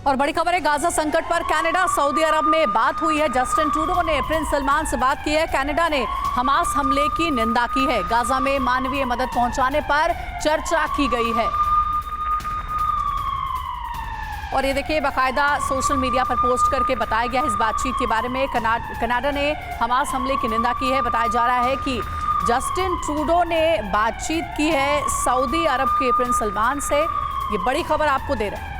और बड़ी खबर है, गाजा संकट पर कनाडा सऊदी अरब में बात हुई है। जस्टिन ट्रूडो ने प्रिंस सलमान से बात की है। कनाडा ने हमास हमले की निंदा की है। गाजा में मानवीय मदद पहुंचाने पर चर्चा की गई है। और ये देखिए, बाकायदा सोशल मीडिया पर पोस्ट करके बताया गया इस बातचीत के बारे में। कनाडा ने हमास हमले की निंदा की है। बताया जा रहा है कि जस्टिन ट्रूडो ने बातचीत की है सऊदी अरब के प्रिंस सलमान से। ये बड़ी खबर आपको दे रहे हैं।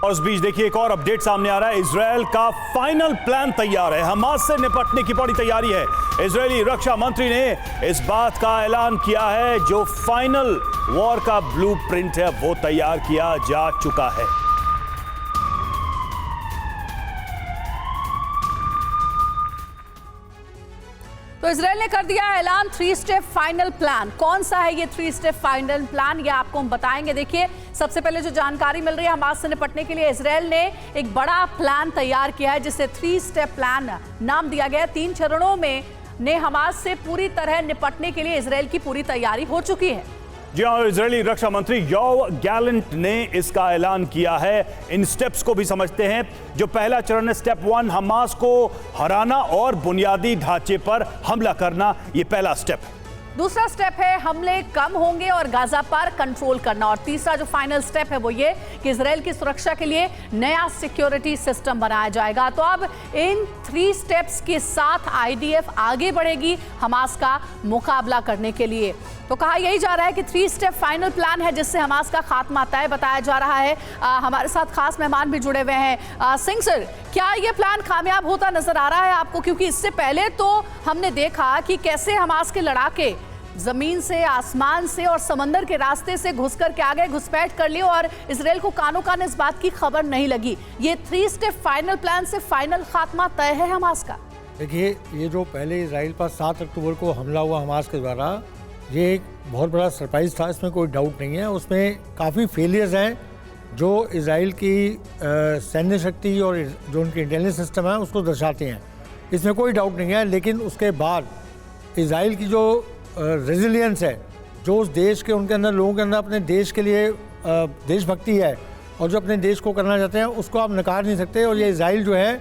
और इस बीच देखिए, एक और अपडेट सामने आ रहा है। इजरायल का फाइनल प्लान तैयार है। हमास से निपटने की बड़ी तैयारी है। इजरायली रक्षा मंत्री ने इस बात का ऐलान किया है, जो फाइनल वॉर का ब्लूप्रिंट है वो तैयार किया जा चुका है। तो इजरायल ने कर दिया ऐलान 3 स्टेप फाइनल प्लान। कौन सा है ये 3 स्टेप फाइनल प्लान, ये आपको हम बताएंगे। देखिए, सबसे पहले जो जानकारी मिल रही है, हमास से निपटने के लिए इजरायल ने एक बड़ा प्लान तैयार किया है, जिसे 3 स्टेप प्लान नाम दिया गया। 3 चरणों में ने हमास से पूरी तरह निपटने के लिए इजरायल की पूरी तैयारी हो चुकी है। जी हाँ, इजरायली रक्षा मंत्री योव गैलेंट ने इसका ऐलान किया है। इन स्टेप्स को भी समझते हैं। जो पहला चरण है, स्टेप 1, हमास को हराना और बुनियादी ढांचे पर हमला करना, ये पहला स्टेप है। दूसरा स्टेप है हमले कम होंगे और गाजा पर कंट्रोल करना। और तीसरा जो फाइनल स्टेप है वो ये कि इजरायल की सुरक्षा के लिए नया सिक्योरिटी सिस्टम बनाया जाएगा। तो अब इन 3 स्टेप्स के साथ आईडीएफ आगे बढ़ेगी हमास का मुकाबला करने के लिए। तो कहा यही जा रहा है कि 3 स्टेप फाइनल प्लान है, जिससे हमास का खात्मा तय बताया जा रहा है। हमारे साथ खास मेहमान भी जुड़े हुए हैं। सिंह सर, क्या ये प्लान कामयाब होता नजर आ रहा है आपको? क्योंकि इससे पहले तो हमने देखा कि कैसे हमास के लड़ाके जमीन से, आसमान से और समंदर के रास्ते से घुस कर के आ गए, घुसपैठ कर लिए और इजरायल को कानो कान इस बात की खबर नहीं लगी। ये 3 स्टेप फाइनल प्लान से फाइनल खात्मा तय है हमास का? देखिए, ये जो पहले इजराइल पर 7 अक्टूबर को हमला हुआ हमास के द्वारा, ये एक बहुत बड़ा सरप्राइज था, इसमें कोई डाउट नहीं है। उसमें काफ़ी फेलियर्स हैं जो इजराइल की सैन्य शक्ति और जो उनकी इंटेलिजेंस सिस्टम है उसको दर्शाते हैं, इसमें कोई डाउट नहीं है। लेकिन उसके बाद इजराइल की जो रेजिलियंस है, जो उस देश के, उनके अंदर, लोगों के अंदर अपने देश के लिए देशभक्ति है और जो अपने देश को करना चाहते हैं, उसको आप नकार नहीं सकते। और ये इजराइल जो है,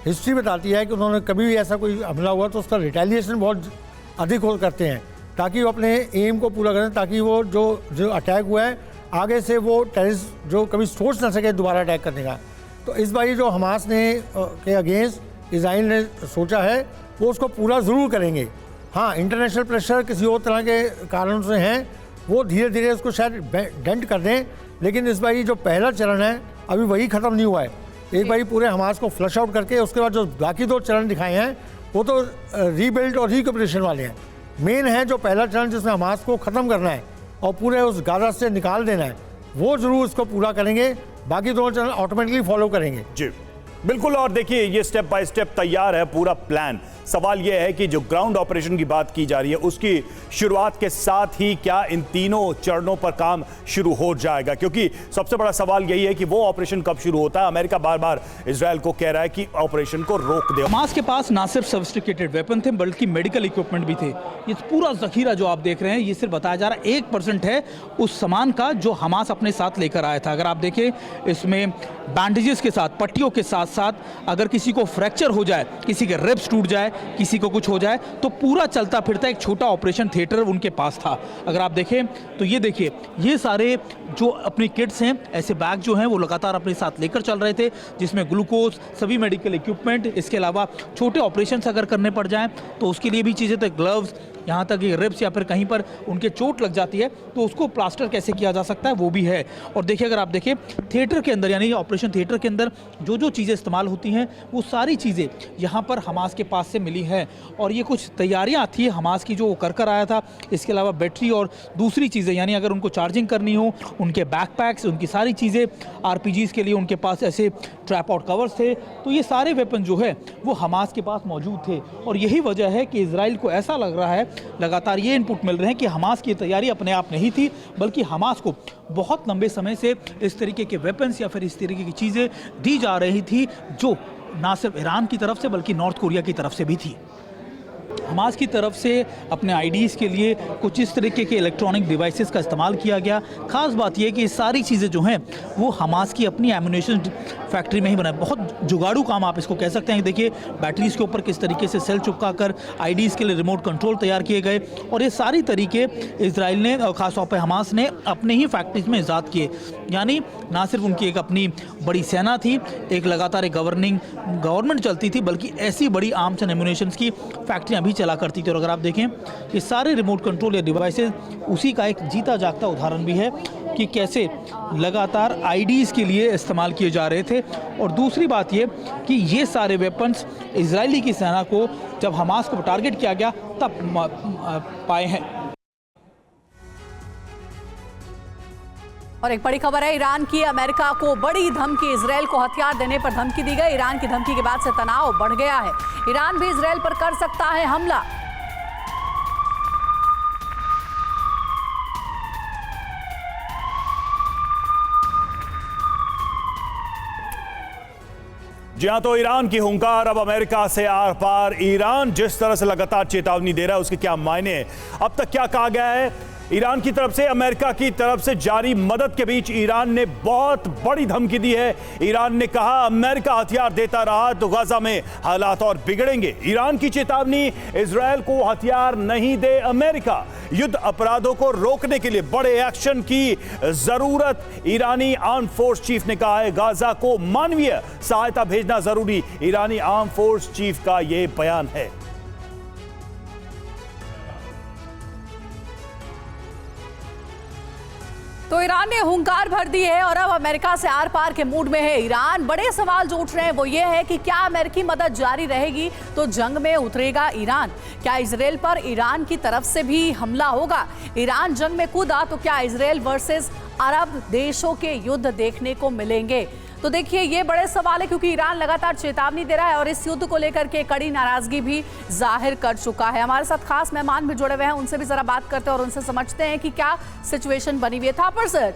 हिस्ट्री बताती है कि उन्होंने कभी भी ऐसा कोई हमला हुआ तो उसका रिटेलिएशन बहुत अधिक करते हैं, ताकि वो अपने एम को पूरा करें, ताकि वो जो अटैक हुआ है आगे से वो टेररिस्ट जो कभी सोच ना सके दोबारा अटैक करने का। तो इस बार जो हमास ने के अगेंस्ट इजराइल ने सोचा है, वो उसको पूरा ज़रूर करेंगे। हाँ, इंटरनेशनल प्रेशर किसी और तरह के कारणों से हैं, वो धीरे धीरे उसको शायद डेंट कर दें। लेकिन इस बार जो पहला चरण है, अभी वही ख़त्म नहीं हुआ है। एक बार पूरे हमास को फ्लश आउट करके उसके बाद जो बाकी 2 चरण दिखाए हैं, वो तो रीबिल्ड और रिकपरेशन वाले हैं। मेन है जो पहला चरण, जिसमें हमास को ख़त्म करना है और पूरे उस गाजा से निकाल देना है, वो ज़रूर इसको पूरा करेंगे। बाकी 2 चरण ऑटोमेटिकली फॉलो करेंगे। जी बिल्कुल। और देखिए, ये स्टेप बाय स्टेप तैयार है पूरा प्लान। सवाल यह है कि जो ग्राउंड ऑपरेशन की बात की जा रही है, उसकी शुरुआत के साथ ही क्या इन तीनों चरणों पर काम शुरू हो जाएगा? क्योंकि सबसे बड़ा सवाल यही है कि वो ऑपरेशन कब शुरू होता है। अमेरिका बार बार इजरायल को कह रहा है कि ऑपरेशन को रोक दे। हमास के पास ना सिर्फ सोफिस्टिकेटेड वेपन थे, बल्कि मेडिकल इक्विपमेंट भी थे। ये पूरा जखीरा जो आप देख रहे हैं, ये सिर्फ बताया जा रहा है 1% है उस सामान का जो हमास अपने साथ लेकर आया था। अगर आप देखें, इसमें बैंडेजेस के साथ, पट्टियों के साथ साथ, अगर किसी को फ्रैक्चर हो जाए, किसी के रिब्स टूट जाए, किसी को कुछ हो जाए, तो पूरा चलता फिरता एक छोटा ऑपरेशन थिएटर उनके पास था। अगर आप देखें तो ये देखिए, ये सारे जो अपनी किट्स हैं, ऐसे बैग जो हैं वो लगातार अपने साथ लेकर चल रहे थे, जिसमें ग्लूकोज, सभी मेडिकल इक्विपमेंट, इसके अलावा छोटे ऑपरेशंस अगर करने पड़ जाएं तो उसके लिए भी चीज़ें थे, ग्लव्स, यहाँ तक कि रिब्स या फिर कहीं पर उनके चोट लग जाती है तो उसको प्लास्टर कैसे किया जा सकता है, वो भी है। और देखिए, अगर आप देखें थिएटर के अंदर, यानी ऑपरेशन थिएटर के अंदर जो चीज़ें इस्तेमाल होती हैं, वो सारी चीज़ें यहाँ पर हमास के पास से मिली हैं। और ये कुछ तैयारियाँ थी हमास की जो वो कर आया था। इसके अलावा बैटरी और दूसरी चीज़ें, यानी अगर उनको चार्जिंग करनी हो, उनके बैकपैक्स, उनकी सारी चीज़ें, RPGs के लिए उनके पास ऐसे ट्रैप आउट कवर्स थे। तो ये सारे वेपन जो है वो हमास के पास मौजूद थे। और यही वजह है कि इजराइल को ऐसा लग रहा है, लगातार ये इनपुट मिल रहे हैं कि हमास की तैयारी अपने आप नहीं थी, बल्कि हमास को बहुत लंबे समय से इस तरीके के वेपन्स या फिर इस तरीके की चीज़ें दी जा रही थी, जो ना सिर्फ ईरान की तरफ से बल्कि नॉर्थ कोरिया की तरफ से भी थी। हमास की तरफ से अपने आईडीज़ के लिए कुछ इस तरीके के इलेक्ट्रॉनिक डिवाइसेस का इस्तेमाल किया गया। ख़ास बात यह है कि ये सारी चीज़ें जो हैं वो हमास की अपनी एम्यूनेशन फैक्ट्री में ही बनाए। बहुत जुगाड़ू काम आप इसको कह सकते हैं। देखिए बैटरीज़ के ऊपर किस तरीके से सेल चिपका कर आईडीज़ के लिए रिमोट कंट्रोल तैयार किए गए, और ये सारी तरीके इजराइल ने और ख़ासतौर पर हमास ने अपने ही फैक्ट्रीज में ईजाद किए। यानी ना सिर्फ उनकी एक अपनी बड़ी सेना थी, एक लगातार एक गवर्नमेंट चलती थी, बल्कि ऐसी बड़ी आर्म्स एंड एम्यूनेशन की फैक्ट्रियाँ भी चला करती थी। और अगर आप देखें ये सारे रिमोट कंट्रोल या डिवाइसेस उसी का एक जीता जागता उदाहरण भी है कि कैसे लगातार आईडीज़ के लिए इस्तेमाल किए जा रहे थे। और दूसरी बात ये कि ये सारे वेपन्स इजरायली की सेना को जब हमास को टारगेट किया गया तब पाए हैं। और एक बड़ी खबर है ईरान की। अमेरिका को बड़ी धमकी, इजरायल को हथियार देने पर धमकी दी गई। ईरान की धमकी के बाद से तनाव बढ़ गया है। ईरान भी इजरायल पर कर सकता है हमला। जी हां, तो ईरान की हुंकार अब अमेरिका से आर पार। ईरान जिस तरह से लगातार चेतावनी दे रहा है उसके क्या मायने हैं? अब तक क्या कहा गया है? ईरान की तरफ से अमेरिका की तरफ से जारी मदद के बीच ईरान ने बहुत बड़ी धमकी दी है। ईरान ने कहा अमेरिका हथियार देता रहा तो गाजा में हालात और बिगड़ेंगे। ईरान की चेतावनी, इजरायल को हथियार नहीं दे अमेरिका। युद्ध अपराधों को रोकने के लिए बड़े एक्शन की जरूरत। ईरानी आर्म फोर्स चीफ ने कहा है गाजा को मानवीय सहायता भेजना जरूरी। ईरानी आर्म फोर्स चीफ का यह बयान है। तो ईरान ने हुंकार भर दी है और अब अमेरिका से आर पार के मूड में है ईरान। बड़े सवाल जो उठ रहे हैं वो ये है कि क्या अमेरिकी मदद जारी रहेगी तो जंग में उतरेगा ईरान? क्या इजरायल पर ईरान की तरफ से भी हमला होगा? ईरान जंग में कूदा तो क्या इजरायल वर्सेस अरब देशों के युद्ध देखने को मिलेंगे? तो देखिए ये बड़े सवाल है क्योंकि ईरान लगातार चेतावनी दे रहा है और इस युद्ध को लेकर के कड़ी नाराजगी भी जाहिर कर चुका है। हमारे साथ खास मेहमान भी जुड़े हुए हैं, उनसे भी जरा बात करते हैं और उनसे समझते हैं कि क्या सिचुएशन बनी हुई है। थापर सर,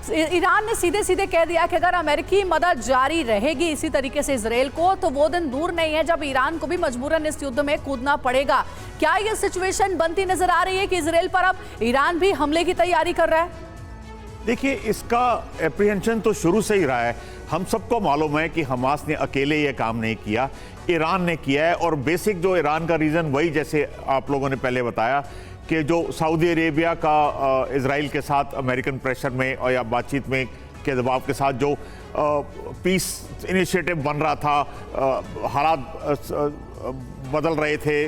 ईरान ने सीधे सीधे कह दिया कि अगर अमेरिकी मदद जारी रहेगी इसी तरीके से इजरायल को तो वो दिन दूर नहीं है जब ईरान को भी मजबूरन इस युद्ध में कूदना पड़ेगा। क्या ये सिचुएशन बनती नजर आ रही है कि इजरायल पर अब ईरान भी हमले की तैयारी कर रहा है? देखिए, इसका एप्रीहेंशन तो शुरू से ही रहा है। हम सबको मालूम है कि हमास ने अकेले ये काम नहीं किया, ईरान ने किया है। और बेसिक जो ईरान का रीज़न वही जैसे आप लोगों ने पहले बताया कि जो सऊदी अरेबिया का इजराइल के साथ अमेरिकन प्रेशर में और या बातचीत में के दबाव के साथ जो पीस इनिशिएटिव बन रहा था, हालात बदल रहे थे,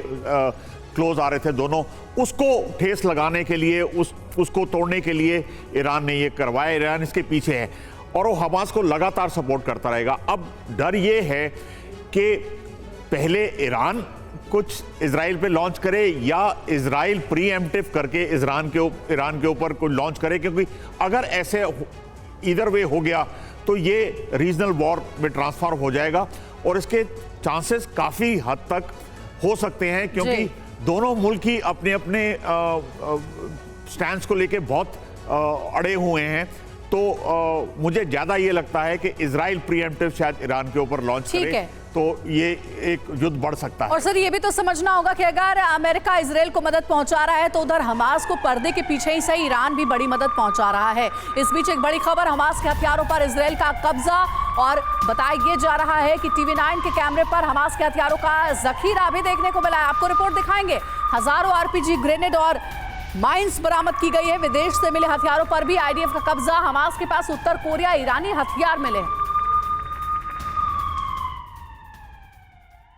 क्लोज आ रहे थे दोनों, उसको ठेस लगाने के लिए, उसको तोड़ने के लिए ईरान ने ये करवाया। ईरान इसके पीछे है और वो हमास को लगातार सपोर्ट करता रहेगा। अब डर ये है कि पहले ईरान कुछ इजराइल पे लॉन्च करे या इजराइल प्रीएम्प्टिव करके ईरान के ऊपर कुछ लॉन्च करे, क्योंकि अगर ऐसे इधर वे हो गया तो ये रीजनल वॉर में ट्रांसफॉर्म हो जाएगा और इसके चांसेस काफ़ी हद तक हो सकते हैं, क्योंकि दोनों मुल्क ही अपने अपने स्टैंड को लेके बहुत अड़े हुए हैं। तो मुझे ज़्यादा ये लगता है कि इजराइल प्रीएम्प्टिव शायद ईरान के ऊपर लॉन्च करे तो ये एक युद्ध बढ़ सकता है। और सर ये भी तो समझना होगा कि अगर अमेरिका इजरायल को मदद पहुंचा रहा है तो उधर हमास को पर्दे के पीछे ही सही ईरान भी बड़ी मदद पहुंचा रहा है। इस बीच एक बड़ी खबर, हमास के हथियारों पर इजरायल का कब्जा, और बताया ये जा रहा है कि TV9 के कैमरे पर हमास के हथियारों का जखीरा भी देखने को मिला है। आपको रिपोर्ट दिखाएंगे। हजारों RPG ग्रेनेड और माइंस बरामद की गई है। विदेश से मिले हथियारों पर भी IDF का कब्जा। हमास के पास उत्तर कोरिया ईरानी हथियार मिले हैं।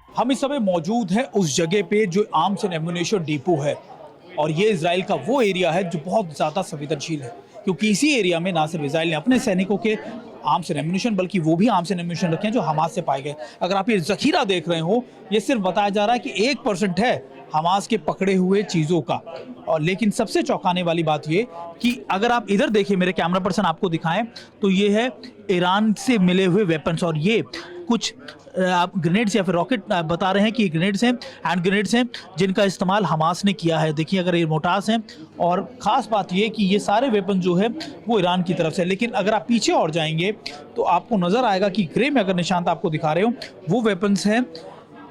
हम इस समय मौजूद हैं उस जगह पे जो आर्म्स एंड एम्यूनेशन डिपो है, और ये इजराइल का वो एरिया है जो बहुत ज़्यादा संवेदनशील है, क्योंकि इसी एरिया में ना सिर्फ इजराइल ने अपने सैनिकों के आर्म्स एंड एम्यूनेशन बल्कि वो भी आर्म्स एंड एम्यूनेशन रखे हैं जो हमास से पाए गए। अगर आप ये जखीरा देख रहे हो, ये सिर्फ बताया जा रहा है कि 1% है हमास के पकड़े हुए चीज़ों का। और लेकिन सबसे चौंकाने वाली बात ये कि अगर आप इधर देखिए, मेरे कैमरा पर्सन आपको दिखाएं, तो ये है ईरान से मिले हुए वेपन्स, और ये कुछ ग्रेनेड्स या फिर रॉकेट बता रहे हैं कि ग्रेनेड्स हैं, हैंड ग्रेनेड्स हैं, जिनका इस्तेमाल हमास ने किया है। देखिए अगर ये मोटार्स हैं, और ख़ास बात ये कि ये सारे वेपन जो है वो ईरान की तरफ से। लेकिन अगर आप पीछे और जाएंगे तो आपको नज़र आएगा कि ग्रे में अगर निशान आपको दिखा रहे हो वो वेपन्स हैं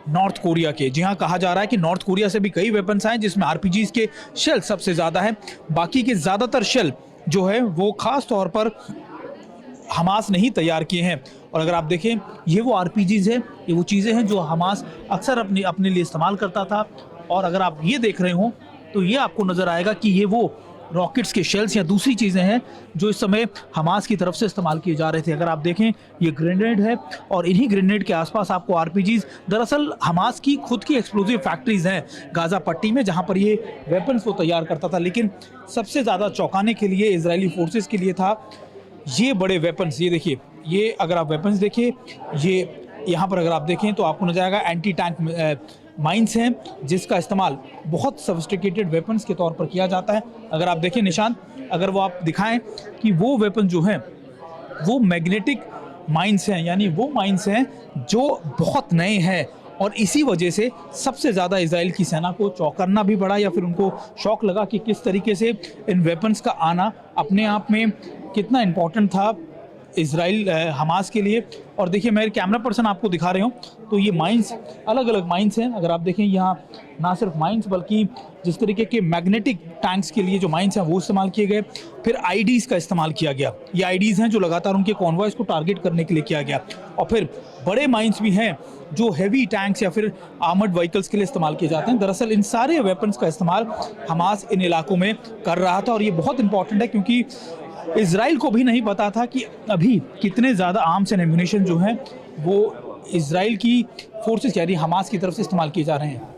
नॉर्थ कोरिया के। जी हाँ, कहा जा रहा है कि नॉर्थ कोरिया से भी कई वेपन्स आए जिसमें आरपीजीज के शेल सबसे ज़्यादा है। बाकी के ज़्यादातर शेल जो है वो खास तौर पर हमास ने ही तैयार किए हैं। और अगर आप देखें, ये वो आरपीजीज है, ये वो चीज़ें हैं जो हमास अक्सर अपने लिए इस्तेमाल करता था। और अगर आप ये देख रहे हो तो ये आपको नज़र आएगा कि ये वो रॉकेट्स के शेल्स या दूसरी चीज़ें हैं जो इस समय हमास की तरफ से इस्तेमाल किए जा रहे थे। अगर आप देखें, ये ग्रेनेड है और इन्हीं ग्रेनेड के आसपास आपको आरपीजीज, दरअसल हमास की खुद की एक्सप्लोजिव फैक्ट्रीज हैं गाज़ा पट्टी में जहां पर ये वेपन्स वो तैयार करता था। लेकिन सबसे ज़्यादा चौंकाने के लिए इजरायली फोर्सेस के लिए था ये बड़े वेपन्स। ये देखिए, ये अगर आप वेपन्स देखिए, ये यहाँ पर अगर आप देखें तो आपको नजर आएगा एंटी टैंक माइंस हैं जिसका इस्तेमाल बहुत सोफिस्टिकेटेड वेपन्स के तौर पर किया जाता है। अगर आप देखें निशान, अगर वो आप दिखाएं कि वो वेपन जो हैं वो मैग्नेटिक माइंस हैं, यानी वो माइंस हैं जो बहुत नए हैं। और इसी वजह से सबसे ज़्यादा इजराइल की सेना को चौंकना भी पड़ा या फिर उनको शौक लगा कि किस तरीके से इन वेपन्स का आना अपने आप में कितना इम्पोर्टेंट था इजराइल हमास के लिए। और देखिए, मैं कैमरा पर्सन आपको दिखा रहे हूँ तो ये माइंस अलग अलग माइंस हैं। अगर आप देखें यहाँ ना सिर्फ माइंस बल्कि जिस तरीके के मैग्नेटिक टैंक्स के लिए जो माइंस हैं वो इस्तेमाल किए गए। फिर आईडीज़ का इस्तेमाल किया गया। ये आईडीज़ हैं जो लगातार उनके कॉन्वॉयज़ को टारगेट करने के लिए किया गया। और फिर बड़े माइंस भी हैं जो हैवी टैंक्स या फिर आर्मर्ड व्हीकल्स के लिए इस्तेमाल किए जाते हैं। दरअसल इन सारे वेपन्स का इस्तेमाल हमास इन इलाकों में कर रहा था। और ये बहुत इंपॉर्टेंट है क्योंकि इजराइल को भी नहीं पता था कि अभी कितने ज़्यादा आर्म्स एंड एम्यूनिशन जो हैं वो इजराइल की फोर्सेस यानी हमास की तरफ से इस्तेमाल किए जा रहे हैं।